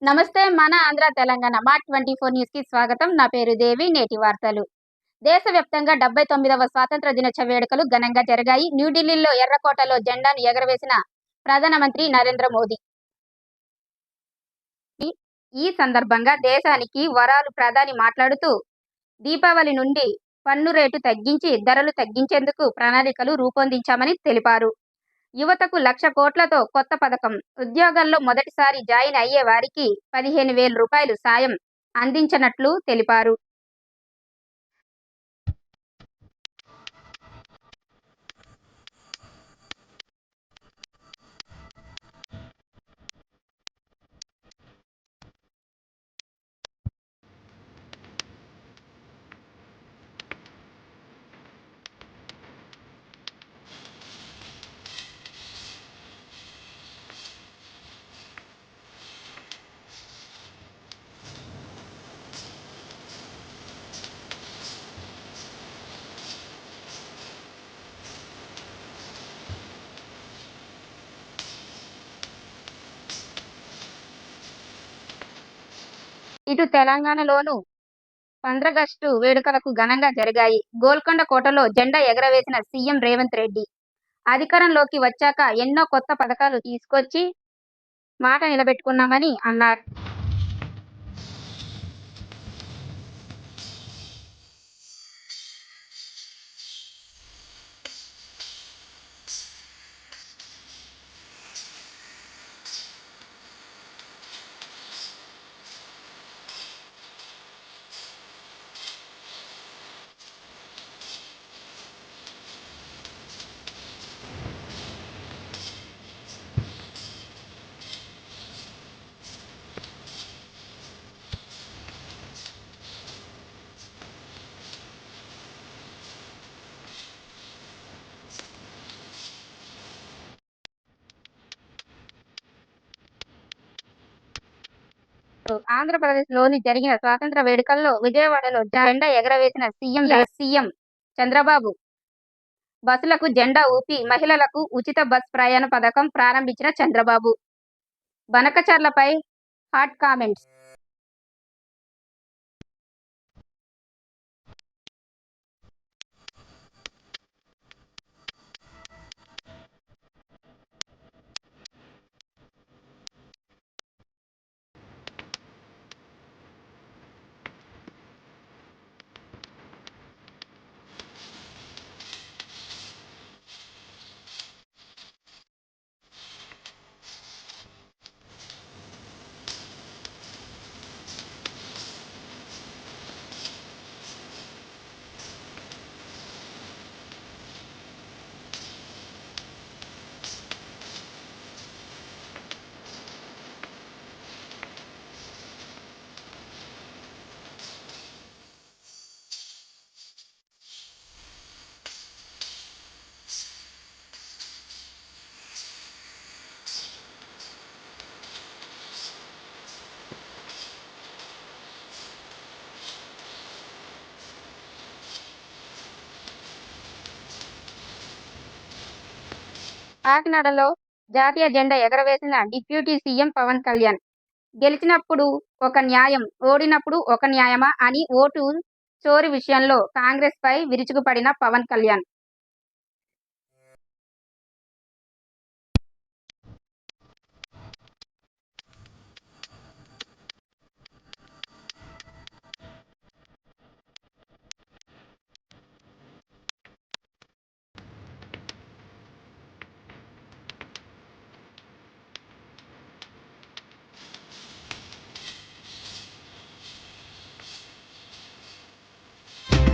నమస్తే. మన Andhra Telangana mart 24 news కి స్వాగతం. నా పేరు దేవి. నేటి వార్తలు. దేశవ్యాప్తంగా 79వ స్వాతంత్ర దినోత్సవ వేడుకలు ఘనంగా జరిగాయి. న్యూఢిల్లీలో ఎర్రకోటలో జెండాను ఎగరవేసిన ప్రధానమంత్రి నరేంద్ర మోదీ. ఈ సందర్భంగా దేశానికి వరాలు ప్రధాని మాట్లాడుతూ దీపావళి నుండి పన్ను రేటు తగ్గించి ధరలు తగ్గించేందుకు ప్రణాళికలు రూపొందించామని తెలిపారు. యువతకు 1,00,000 కోట్లతో కొత్త పథకం. ఉద్యోగాల్లో మొదటిసారి జాయిన్ అయ్యే వారికి 15,000 రూపాయలు సాయం అందించనున్నట్లు తెలిపారు. ఇటు తెలంగాణలోనూ పంద్రాగస్టు వేడుకలకు ఘనంగా జరిగాయి. గోల్కొండ కోటలో జెండా ఎగరవేసిన సీఎం రేవంత్ రెడ్డి అధికారంలోకి వచ్చాక ఎన్నో కొత్త పథకాలు తీసుకొచ్చి మాట నిలబెట్టుకున్నామని అన్నారు. ఆంధ్రప్రదేశ్లోని జరిగిన స్వాతంత్ర వేడుకల్లో విజయవాడలో జెండా ఎగరవేసిన సీఎం చంద్రబాబు బస్సులకు జెండా ఊపి మహిళలకు ఉచిత బస్ ప్రయాణ పథకం ప్రారంభించిన చంద్రబాబు బనకచర్లపై హాట్ కామెంట్స్. కాకినాడలో జాతీయ జెండా ఎగరవేసిన డిప్యూటీ సీఎం పవన్ కళ్యాణ్ గెలిచినప్పుడు ఒక న్యాయం, ఓడినప్పుడు ఒక న్యాయమా అని ఓటు చోరీ విషయంలో కాంగ్రెస్ పై విరుచుకుపడిన పవన్ కళ్యాణ్